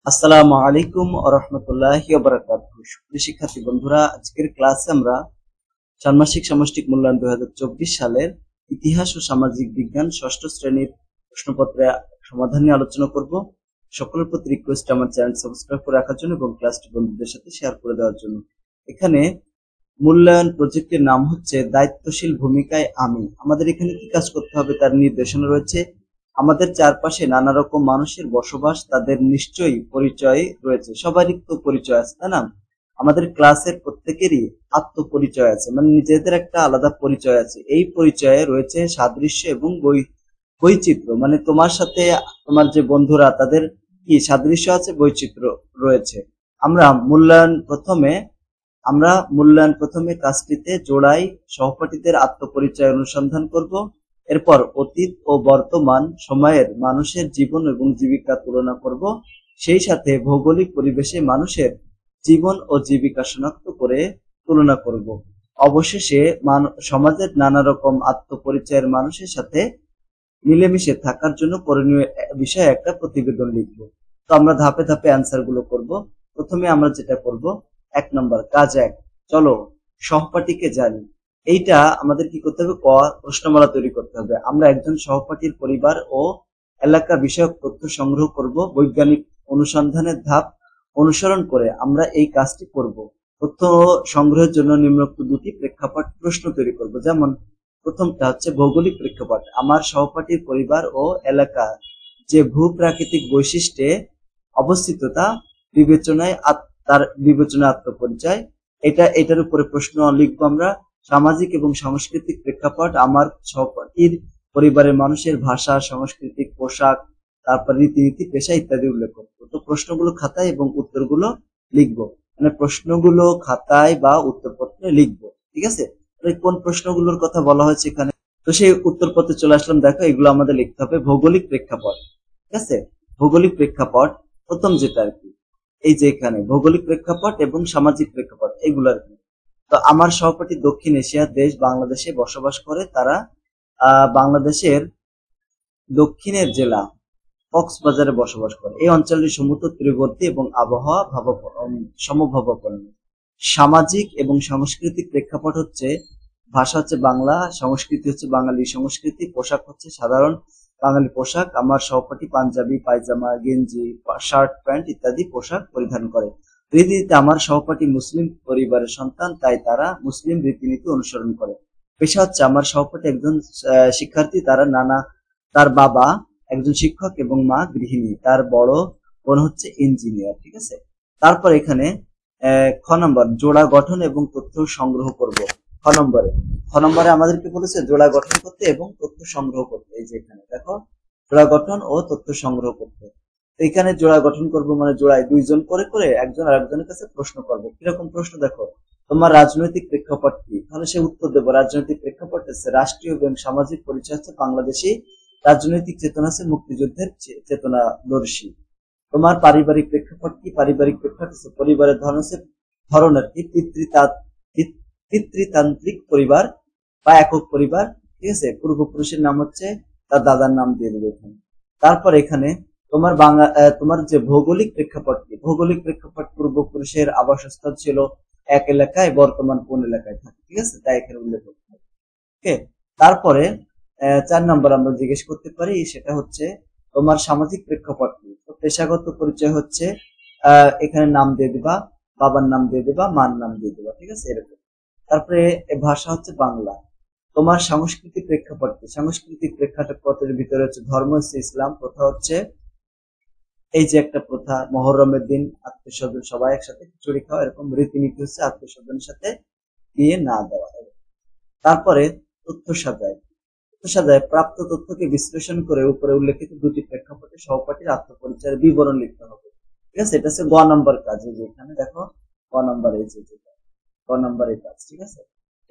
আসসালামু আলাইকুম ওয়া রাহমাতুল্লাহি ওয়া বারাকাতুহু। সুপ্রিয় শিক্ষার্থী বন্ধুরা, আজকের ক্লাসে আমরা ষান্মাসিক সামষ্টিক মূল্যায়ন 2024 সালের ইতিহাস ও সামাজিক বিজ্ঞান ষষ্ঠ শ্রেণীর প্রশ্নপত্রের সমাধান নিয়ে আলোচনা করব। সকলের প্রতি রিকোয়েস্ট আমার চ্যানেল সাবস্ক্রাইব করে রাখার জন্য এবং ক্লাসটি বন্ধুদের সাথে শেয়ার করে দেওয়ার জন্য। এখানে মূল্যায়ন প্রজেক্টের নাম হচ্ছে দায়িত্বশীল ভূমিকায় আমি। আমাদের এখানে কি কাজ করতে হবে তার নির্দেশনা রয়েছে। আমাদের চারপাশে নানা রকম মানুষের বসবাস, তাদের নিশ্চয়ই পরিচয় রয়েছে। সবারই তো পরিচয় আছে, তাই না? আমাদের ক্লাসের প্রত্যেকেরই আত্মপরিচয় আছে, মানে নিজেদের একটা আলাদা পরিচয় আছে। এই পরিচয়ে রয়েছে সাদৃশ্য এবং বৈচিত্র্য, মানে তোমার সাথে তোমার যে বন্ধুরা তাদের কি সাদৃশ্য আছে, বৈচিত্র্য রয়েছে। আমরা মূল্যায়ন প্রথমে কাজটিতে জোড়াই সহপাঠীদের আত্মপরিচয় অনুসন্ধান করব। এরপর অতীত ও বর্তমান সময়ের মানুষের জীবন এবং জীবিকা তুলনা করব। সেই সাথে ভৌগোলিক পরিবেশে মানুষের জীবন ও জীবিকা শনাক্ত করে তুলনা করব। অবশেষে সমাজের নানা রকম আত্মপরিচয়ের মানুষের সাথে মিলেমিশে থাকার জন্য করণীয় বিষয়ে একটা প্রতিবেদন লিখব। তো আমরা ধাপে ধাপে অ্যান্সার গুলো করব। প্রথমে আমরা যেটা করব, 1 নম্বর কাজ 1, চলো সহপাঠীকে জানি। এইটা আমাদের কি করতে হবে, প্রশ্নমালা তৈরি করতে হবে। আমরা একজন সহপাঠীর পরিবার ও এলাকা বিষয়ক তথ্য সংগ্রহ করব। বৈজ্ঞানিক অনুসন্ধানের ধাপ অনুসরণ করে আমরা এই কাজটি করব। তথ্য সংগ্রহের জন্য নিম্নোক্ত দুটি প্রেক্ষাপট প্রশ্ন তৈরি করব। যেমন প্রথমটা হচ্ছে ভৌগোলিক প্রেক্ষাপট। আমার সহপাঠীর পরিবার ও এলাকা যে ভূপ্রাকৃতিক বৈশিষ্ট্যে অবস্থিত তা তার বিবেচনায় আত্মপরিচয়। এটার উপরে প্রশ্ন লিখবো আমরা। সামাজিক এবং সাংস্কৃতিক প্রেক্ষাপট, আমার সহপাঠীর পরিবারের মানুষের ভাষা, সাংস্কৃতিক পোশাক, তারপর রীতিনীতি, পেশা ইত্যাদি উল্লেখ করবো। তো প্রশ্নগুলো খাতায় এবং উত্তরগুলো লিখবো, মানে প্রশ্নগুলো খাতায় বা উত্তরপত্রে লিখবো। ঠিক আছে? কোন প্রশ্নগুলোর কথা বলা হয়েছে এখানে, তো সেই উত্তরপত্রে চলে আসলাম। দেখো, এগুলো আমাদের লিখতে হবে। ভৌগোলিক প্রেক্ষাপট, ঠিক আছে? ভৌগোলিক প্রেক্ষাপট প্রথম যেটা আর কি, এই যে এখানে ভৌগোলিক প্রেক্ষাপট এবং সামাজিক প্রেক্ষাপট এগুলো আর কি। তো আমার সহপাঠী দক্ষিণ এশিয়ার দেশ বাংলাদেশে বসবাস করে। তারা বাংলাদেশের দক্ষিণের জেলা কক্সবাজারে বসবাস করে। এই অঞ্চলটি সমুদ্র তীরবর্তী এবং আবহাওয়া সমভাবাপন্ন। সামাজিক এবং সাংস্কৃতিক প্রেক্ষাপট হচ্ছে, ভাষা হচ্ছে বাংলা, সংস্কৃতি হচ্ছে বাঙালি সংস্কৃতি, পোশাক হচ্ছে সাধারণ বাঙালি পোশাক। আমার সহপাঠী পাঞ্জাবি, পায়জামা, গেঞ্জি, শার্ট, প্যান্ট ইত্যাদি পোশাক পরিধান করে। রীতিনীতি, আমার সহপাঠী মুসলিম পরিবারের সন্তান, তাই তারা মুসলিম রীতিনীতি অনুসরণ করে। পেশা হচ্ছে, আমার সহপাঠী একজন শিক্ষার্থী, তার বাবা একজন শিক্ষক এবং মা গৃহিণী। তার বড় বোন হচ্ছে ইঞ্জিনিয়ার। ঠিক আছে? তারপর এখানে খ নম্বর জোড়া গঠন এবং তথ্য সংগ্রহ করব। খ নম্বরে আমাদেরকে বলেছে জোড়া গঠন করতে এবং তথ্য সংগ্রহ করতে। এই যে এখানে দেখো, জোড়া গঠন ও তথ্য সংগ্রহ করতে। এখানে জোড়া গঠন করব, মানে জোড়ায় দুইজন করে করে একজন আরেকজনের কাছে প্রশ্ন করবো। কিরকম প্রশ্ন দেখো, তোমার রাজনৈতিক প্রেক্ষাপট কি? তাহলে সে উত্তর দেবো, রাজনৈতিক প্রেক্ষাপট হচ্ছে রাষ্ট্রীয় এবং সামাজিক পরিচয় হচ্ছে বাংলাদেশি রাজনৈতিক চেতনা হচ্ছে মুক্তিযুদ্ধের চেতনাদর্শী। তোমার পারিবারিক প্রেক্ষাপট কি? পারিবারিক প্রেক্ষাপট হচ্ছে পরিবারের ধরনের কি, পিতৃতান্ত্রিক পরিবার বা একক পরিবার। ঠিক আছে? পূর্বপুরুষের নাম হচ্ছে তার দাদার নাম দিয়ে দেবে এখানে। তারপর এখানে তোমার যে ভৌগোলিক প্রেক্ষাপট কি? ভৌগোলিক প্রেক্ষাপট, পূর্বপুরুষের আবাসস্থল ছিল এক এলাকায়, বর্তমান কোন এলাকায় থাকে। ঠিক আছে? তাই এখানে উল্লেখ করতে হবে। ওকে। তারপরে 4 নম্বর আমরা জিজ্ঞেস করতে পারি, সেটা হচ্ছে তোমার সামাজিক প্রেক্ষাপট কি? তো পেশাগত পরিচয় হচ্ছে এখানে নাম দিয়ে দিবা, বাবার নাম দিয়ে দিবা, মার নাম দিয়ে দিবা। ঠিক আছে? এরকম। তারপরে ভাষা হচ্ছে বাংলা। তোমার সাংস্কৃতিক প্রেক্ষাপট কি? সাংস্কৃতিক প্রেক্ষাপটের ভিতরে হচ্ছে ধর্ম হচ্ছে ইসলাম, প্রথা হচ্ছে এই যে একটা প্রথা, মহরমের দিন আত্মীয় স্বজন সবাই একসাথে খিচুড়ি খাওয়া, এরকম রীতিনীতি হচ্ছে আত্মীয় স্বজনের সাথে বিয়ে না দেওয়া। তারপরে তথ্য সাজায় প্রাপ্ত তথ্যকে বিশ্লেষণ করে উপরে উল্লেখিত দুটি প্রেক্ষাপটে সহপাঠীর আত্মপরিচয়ের বিবরণ লিখতে হবে। ঠিক আছে? এটা হচ্ছে গ নম্বর কাজ। এই যে এখানে দেখো, গ নম্বর এই যে গ নম্বরের কাজ। ঠিক আছে?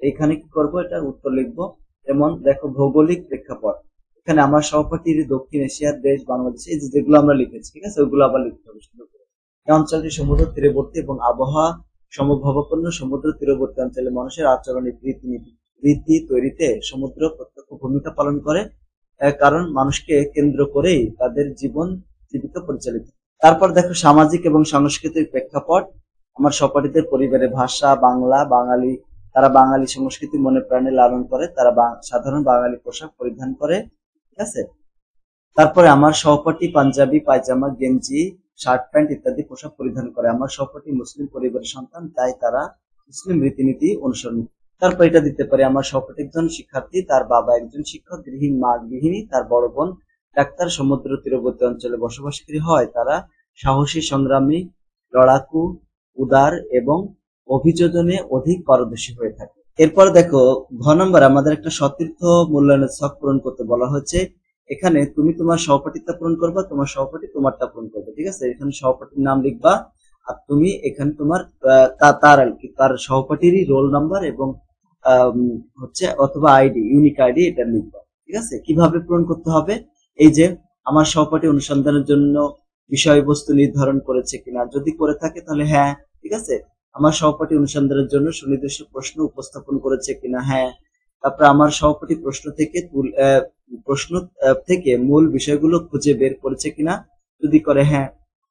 এইখানে কি করবো, এটা উত্তর লিখবো। যেমন দেখো, ভৌগোলিক প্রেক্ষাপট, এখানে আমার সহপাঠীর দক্ষিণ এশিয়ার দেশ বাংলাদেশ, এই যেগুলো আমরা লিখেছি। ঠিক আছে? ওইগুলো আবার লিখতে হবে সুন্দর করে। এই অঞ্চলটি সমুদ্র তীরবর্তী এবং আবহাওয়া সমভাবাপন্ন। সমুদ্র তীরবর্তী অঞ্চলে মানুষের আচরণিক রীতি তৈরিতে সমুদ্র প্রত্যক্ষ ভূমিকা পালন করে, কারণ মানুষকে কেন্দ্র করেই তাদের জীবন জীবিকা পরিচালিত। তারপর দেখো সামাজিক এবং সাংস্কৃতিক প্রেক্ষাপট। আমার সহপাঠীদের পরিবারের ভাষা বাংলা, বাঙালি, তারা বাঙালি সংস্কৃতি মনে প্রাণে লালন করে, তারা সাধারণ বাঙালি পোশাক পরিধান করে, ঠিক আছে। তারপরে আমার সহপাঠী পাঞ্জাবি, পায়জামা, গেঞ্জি, শার্ট প্যান্ট ইত্যাদি পোশাক পরিধান করে। আমার সহপাঠী মুসলিম পরিবারের সন্তান, তাই তারা মুসলিম রীতিনীতি অনুসরণ। তারপর এটা দিতে পারে আমার সহপাঠী একজন শিক্ষার্থী, তার বাবা একজন শিক্ষক, গৃহিণী মা গৃহিণী, তার বড় বোন ডাক্তার, সমুদ্র তীরবর্তী অঞ্চলে বসবাসকারী হয়, তারা সাহসী, সংগ্রামী, লড়াকু, উদার এবং অভিযোজনে অধিক পারদর্শী হয়ে থাকে। এরপর দেখো ঘ নম্বর আমাদের একটা সতীর্থ মূল্যায়নের ছক পূরণ করতে বলা হয়েছে। এখানে তুমি তোমার সহপাঠীটা পূরণ করবা, তোমার সহপাঠী তোমারটা পূরণ করবে, ঠিক আছে। এখানে সহপাঠীর নাম লিখবা, আর তুমি এখানে তোমার তার আর কি তার সহপাঠীরই রোল নাম্বার এবং হচ্ছে অথবা আইডি, ইউনিক আইডি, এটা লিখবা, ঠিক আছে। কিভাবে পূরণ করতে হবে? এই যে আমার সহপাঠী অনুসন্ধানের জন্য বিষয়বস্তু নির্ধারণ করেছে কিনা, যদি করে থাকে তাহলে হ্যাঁ, ঠিক আছে। আমার সহপাঠী অনুসন্ধানের জন্য সুনির্দিষ্ট প্রশ্ন উপস্থাপন করেছে কিনা, হ্যাঁ। তারপর আমার সহপাঠী প্রশ্ন থেকে মূল বিষয়গুলো খুঁজে বের করেছে কিনা, যদি করে হ্যাঁ।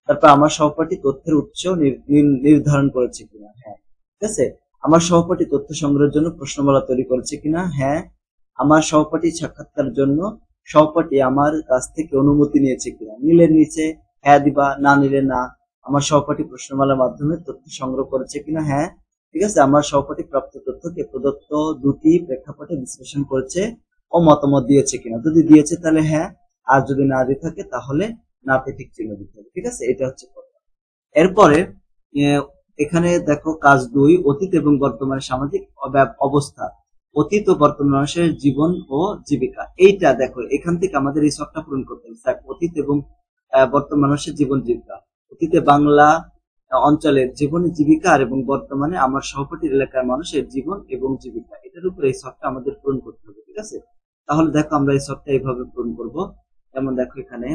তারপর আমার সহপাঠী তথ্যের উৎস নির্ধারণ করেছে কিনা, হ্যাঁ, ঠিক আছে। আমার সহপাঠী তথ্য সংগ্রহের জন্য প্রশ্নমালা তৈরি করেছে কিনা, হ্যাঁ। আমার সহপাঠী সাক্ষাৎকার জন্য সহপাঠী আমার কাছ থেকে অনুমতি নিয়েছে কিনা, নিলে নিচে হ্যাঁ দিবা, না নিলে না। আমার সহপাঠী প্রশ্নমালার মাধ্যমে তথ্য সংগ্রহ করেছে কিনা, হ্যাঁ, ঠিক আছে। আমার সহপাঠী প্রাপ্ত তথ্যকে প্রদত্ত দুটি প্রেক্ষাপটে বিশ্লেষণ করেছে ও মতামত দিয়েছে কিনা, যদি দিয়েছে তাহলে হ্যাঁ, আর যদি না দিয়ে থাকে তাহলে নাতে ঠিক চিহ্ন দিতে হবে, ঠিক আছে। এটা হচ্ছে কথা। এরপরে এখানে দেখো কাজ 2, অতীত এবং বর্তমানের সামাজিক অবস্থা, অতীত ও বর্তমান মানুষের জীবন ও জীবিকা। এইটা দেখো এখান থেকে আমাদের এই ছকটা পূরণ করতে হবে, অতীত এবং বর্তমান মানুষের জীবন জীবিকা। অতীতে বাংলা অঞ্চলের জীবন জীবিকা এবং বর্তমানে আমার সহপাঠীর এলাকার মানুষের জীবন এবং জীবিকা, এটার উপরে এই ছকটা আমাদের পূরণ করতে হবে, ঠিক আছে। তাহলে দেখো আমরা এই ছকটা এইভাবে পূরণ করব। যেমন দেখো এখানে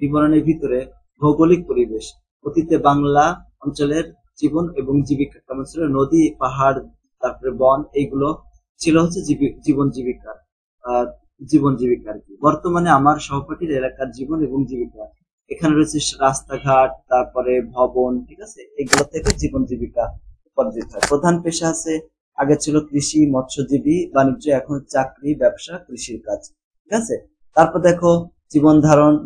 বিবরণের ভিতরে ভৌগোলিক পরিবেশ, অতীতে বাংলা অঞ্চলের জীবন এবং জীবিকা কেমন ছিল, নদী, পাহাড়, তারপরে বন, এইগুলো ছিল হচ্ছে জীবন জীবিকা আর কি। বর্তমানে আমার সহপাঠীর এলাকার জীবন এবং জীবিকা, এখানে রয়েছে রাস্তাঘাট, তারপরে ভবন, ঠিক আছে। এগুলো থেকে জীবন জীবিকা উপার্জিত হয়। প্রধান পেশা আছে, আগে ছিল কৃষি, মৎস্যজীবী, বাণিজ্য, এখন চাকরি, ব্যবসা, কৃষির কাজ, ঠিক আছে। তারপর দেখো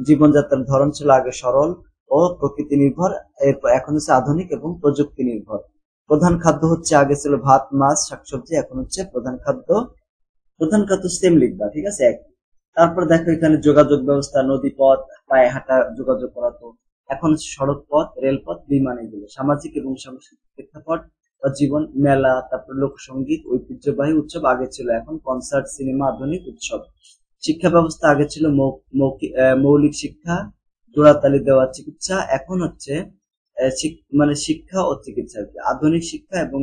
জীবনযাত্রার ধরন ছিল আগে সরল ও প্রকৃতি নির্ভর, এরপর এখন হচ্ছে আধুনিক এবং প্রযুক্তি নির্ভর। প্রধান খাদ্য হচ্ছে আগে ছিল ভাত, মাছ, শাকসবজি, এখন হচ্ছে প্রধান খাদ্য সেম লিখবা, ঠিক আছে, এক। তারপর দেখো এখানে যোগাযোগ ব্যবস্থা, নদী পথ, পায়ে হাঁটা যোগাযোগ করা, তো এখন সড়ক পথ, রেলপথ, বিমান, এগুলো। সামাজিক এবং সাংস্কৃতিক প্রেক্ষাপট বা জীবন, মেলা, তারপর লোকসঙ্গীত, ঐতিহ্যবাহী উৎসব আগে ছিল, এখন কনসার্ট, সিনেমা, আধুনিক উৎসব। শিক্ষা ব্যবস্থা আগে ছিল মৌলিক শিক্ষা, জোড়াতালি দেওয়া চিকিৎসা, এখন হচ্ছে মানে শিক্ষা ও চিকিৎসা, আধুনিক শিক্ষা এবং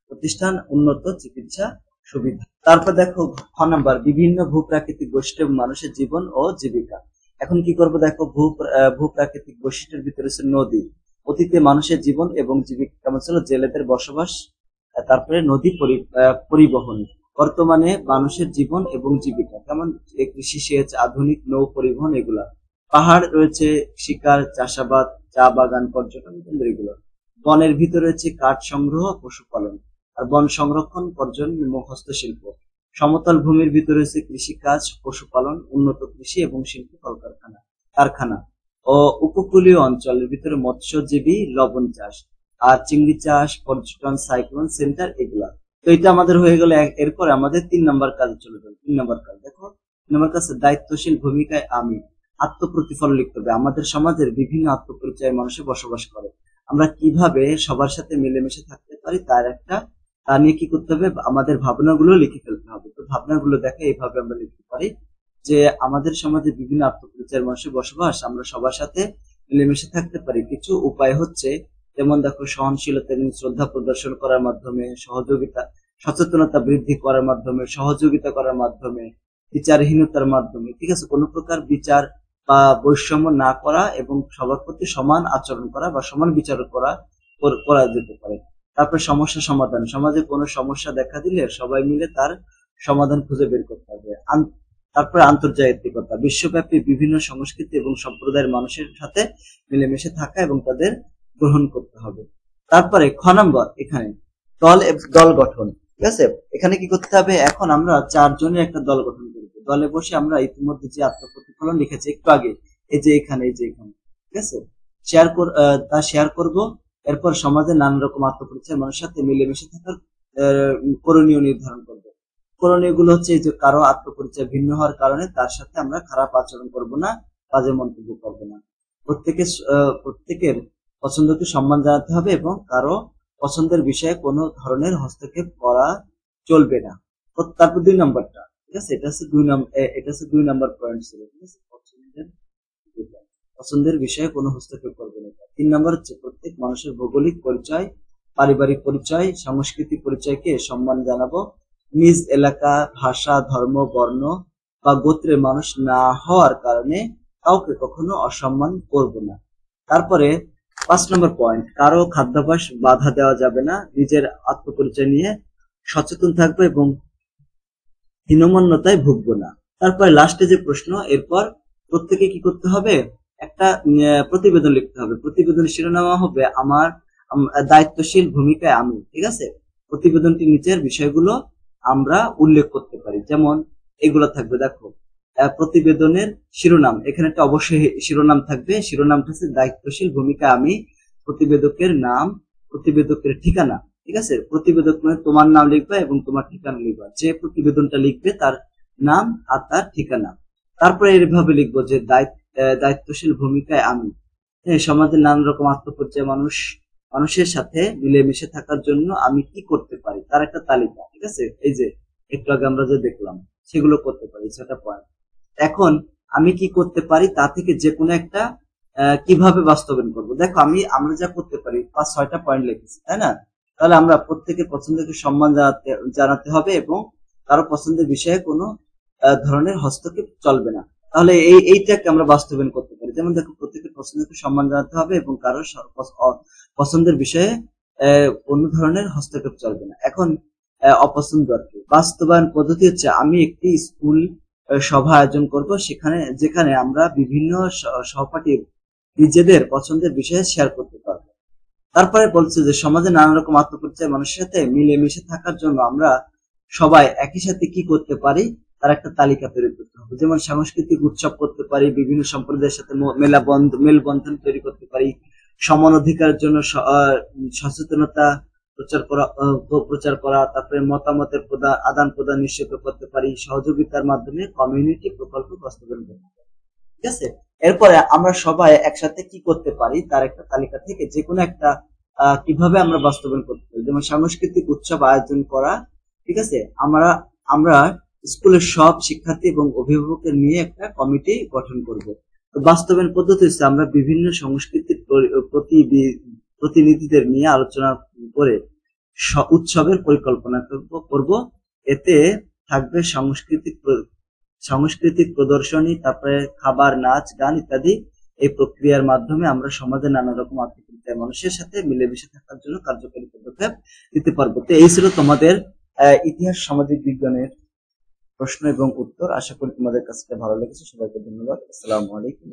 প্রতিষ্ঠান, উন্নত চিকিৎসা সুবিধা। তারপর দেখো খ নাম্বার বিভিন্ন ভূপ্রাকৃতিক বৈশিষ্ট্য এবং মানুষের জীবন ও জীবিকা। এখন কি করবো দেখো, ভূপ্রাকৃতিক বৈশিষ্ট্যের ভিতরে হচ্ছে নদী, অতীতে মানুষের জীবন এবং জীবিকা কেমন ছিল, জেলেদের বসবাস, তারপরে নদী পরিবহন, বর্তমানে মানুষের জীবন এবং জীবিকা কেমন, কৃষি, সেচ, আধুনিক নৌ পরিবহন, এগুলা। পাহাড় রয়েছে শিকার, চাষাবাদ, চা বাগান, পর্যটন কেন্দ্র, এগুলো। বনের ভিতরে রয়েছে কাঠ সংগ্রহ, পশুপালন, আর বন সংরক্ষণ, পর্যটন এবং হস্তশিল্প। সমতল ভূমির ভিতরে রয়েছে কৃষিকাজ, পশুপালন, উন্নত কৃষি এবং শিল্প কারখানা। ও উপকূলীয় অঞ্চলের ভিতরে মৎস্যজীবী, লবণ চাষ, আর চিংড়ি চাষ, পর্যটন, সাইক্লোন সেন্টার, এগুলা। তো এটা আমাদের হয়ে গেল। এরপর আমাদের 3 নম্বর কাজে চলে যাবে। 3 নম্বর কাজ দেখো, 3 নম্বর কাজ দায়িত্বশীল ভূমিকায় আমি। আত্মপ্রতিফলন লিখতে হবে। আমাদের সমাজের বিভিন্ন আত্মপরিচয় মানুষে বসবাস করে, আমরা কিভাবে সবার সাথে মিলেমিশে থাকতে পারি তা নিয়ে কি করতে হবে, আমাদের ভাবনাগুলো লিখে ফেলতে হবে। তো ভাবনাগুলো দেখে এইভাবে আমরা লিখতে পারি যে আমাদের সমাজে বিভিন্ন আত্মপরিচয়ের মানুষের বসবাস, আমরা সবার সাথে মিলেমিশে থাকতে পারি। কিছু উপায় হচ্ছে, যেমন দেখো সহনশীলতা এবং শ্রদ্ধা প্রদর্শন করার মাধ্যমে, সচেতনতা বৃদ্ধি করার মাধ্যমে, সহযোগিতা করার মাধ্যমে, বিচারহীনতার মাধ্যমে, ঠিক আছে, কোনো প্রকার বিচার বা বৈষম্য না করা এবং সবার প্রতি সমান আচরণ করা বা সমান বিচার করা যেতে পারে। তারপরে সমস্যা সমাধান, সমাজে কোনো সমস্যা দেখা দিলে সবাই মিলে তার সমাধান খুঁজে বের করতে হবে। তারপরে আন্তর্জাতিকতা, বিশ্বব্যাপী বিভিন্ন সংস্কৃতি এবং সম্প্রদায়ের মানুষের সাথে মিলেমিশে থাকা এবং তাদের গ্রহণ করতে হবে। তারপরে খ নম্বর, এখানে দল গঠন। ঠিক আছে, এখানে কি করতে হবে, এখন আমরা 4 জনের একটা দল গঠন করব। দলে বসে আমরা ইতিমধ্যে যে আত্মপ্রতিফলন লিখেছি একটু আগে, এই যে এখানে, ঠিক আছে, তা শেয়ার করব। এরপর সমাজে নানা রকম আত্মপরিচয় মানুষের সাথে মিলেমিশে থাকার করণীয় নির্ধারণ করব। করণীয় গুলো হচ্ছে যে কারো আত্মপরিচয় ভিন্ন হওয়ার কারণে তার সাথে আমরা খারাপ আচরণ করব না, বাজে মন্তব্য করব না। প্রত্যেকের পছন্দকে সম্মান জানাতে হবে এবং কারো পছন্দের বিষয়ে কোনো ধরনের হস্তক্ষেপ করা চলবে না। তারপর 2 নম্বরটা, ঠিক আছে, এটা হচ্ছে 2 নম্বর পয়েন্ট ছিল। ঠিক আছে, পছন্দের বিষয়ে কোনো হস্তক্ষেপ করবে না। 3 নম্বর হচ্ছে প্রত্যেক মানুষের ভৌগোলিক পরিচয়, পারিবারিক পরিচয়, সাংস্কৃতিক পরিচয়কে সম্মান জানাবো। নিজ এলাকা, ভাষা, ধর্ম, বর্ণ বা গোত্রের মানুষ না হওয়ার কারণে কাউকে কখনো অসম্মান করব না। তারপরে 5 নম্বর পয়েন্ট, কারো খাদ্যাভ্যাস বাধা দেওয়া যাবে না। নিজের আত্মপরিচয় নিয়ে সচেতন থাকবো এবং হীনমন্যতায় ভুগবো না। তারপরে লাস্টে যে প্রশ্ন, এরপর প্রত্যেকে কি করতে হবে, একটা প্রতিবেদন লিখতে হবে। প্রতিবেদনের শিরোনাম হবে আমার দায়িত্বশীল ভূমিকায় আমি। ঠিক আছে, প্রতিবেদনটি নিচের বিষয়গুলো আমরা উল্লেখ করতে পারি, যেমন এগুলো থাকবে। দেখো, প্রতিবেদনের শিরোনাম, এখানে একটা অবশ্যই শিরোনাম থাকবে। শিরোনামটা হচ্ছে দায়িত্বশীল ভূমিকা আমি, প্রতিবেদকের নাম, প্রতিবেদকের ঠিকানা। ঠিক আছে, প্রতিবেদক মানে তোমার নাম লিখবে এবং তোমার ঠিকানা লিখবে, যে প্রতিবেদনটা লিখবে তার নাম আর তার ঠিকানা। তারপরে এইভাবে লিখবো যে দায়িত্বশীল ভূমিকায় আমি, সমাজের নানা রকম আত্মপরিচয় মানুষের সাথে মিলেমিশে থাকার জন্য আমি কি করতে পারি তার একটা তালিকা। ঠিক আছে, এই যে একটু আগে আমরা যে দেখলাম সেগুলো করতে পারি, সেটা পয়েন্ট। এখন আমি কি করতে পারি তা থেকে যে কোনো একটা কিভাবে বাস্তবায়ন করব। দেখো, আমরা যা করতে পারি 5-6টা পয়েন্ট লিখেছি, তাই না? তাহলে আমরা প্রত্যেকের পছন্দকে সম্মান জানাতে হবে এবং কারো পছন্দের বিষয়ে কোনো ধরনের হস্তক্ষেপ চলবে না। তাহলে এইটাকে আমরা বাস্তবায়ন করতে পারি। যেমন দেখো, প্রত্যেকের পছন্দকে সম্মান জানাতে হবে এবং কারো পছন্দের বিষয়ে কোনো ধরনের হস্তক্ষেপ চলবে না। এখন অপছন্দ আর কি, বাস্তবায়ন পদ্ধতি হচ্ছে আমি একটি স্কুল সভা আয়োজন করব, যেখানে আমরা বিভিন্ন সহপাঠী নিজেদের পছন্দের বিষয়ে শেয়ার করতে পারবো। তারপরে বলছে যে সমাজে নানা রকম আত্মপরিচয় মানুষের সাথে মিলেমিশে থাকার জন্য আমরা সবাই একই সাথে কি করতে পারি তার একটা তালিকা তৈরি করতে হবে। যেমন সাংস্কৃতিক উৎসব করতে পারি, বিভিন্ন সম্প্রদায়ের সাথে মেলবন্ধন তৈরি করতে পারি, সমান অধিকারের জন্য সচেতনতা প্রচার করা, তারপরে মতামতের আদান প্রদান নিশ্চিত করতে পারি, সহযোগিতার মাধ্যমে কমিউনিটি প্রকল্প বাস্তবায়ন করতে পারি। ঠিক আছে, এরপরে আমরা সবাই একসাথে কি করতে পারি তার একটা তালিকা থেকে যে কোনো একটা কিভাবে আমরা বাস্তবায়ন করতে পারি। যেমন সাংস্কৃতিক উৎসব আয়োজন করা। ঠিক আছে, আমরা স্কুলের সব শিক্ষার্থী এবং অভিভাবকদের নিয়ে একটা কমিটি গঠন করব। তো বাস্তবায়ন পদ্ধতি হচ্ছে আমরা বিভিন্ন সংস্কৃতির প্রতিনিধিদের নিয়ে আলোচনা করে উৎসবের পরিকল্পনা করব। এতে থাকবে সাংস্কৃতিক প্রদর্শনী, তারপরে খাবার, নাচ, গান ইত্যাদি। এই প্রক্রিয়ার মাধ্যমে আমরা সমাজে নানা রকম আত্মপরিচয় মানুষের সাথে মিলেমিশে থাকার জন্য কার্যকরী পদক্ষেপ দিতে পারবো। তো এই ছিল তোমাদের ইতিহাস সামাজিক বিজ্ঞানের প্রশ্ন এবং উত্তর। আশা করি তোমাদের কাছে ভালো লেগেছে। সবাইকে ধন্যবাদ। আসসালামু আলাইকুম।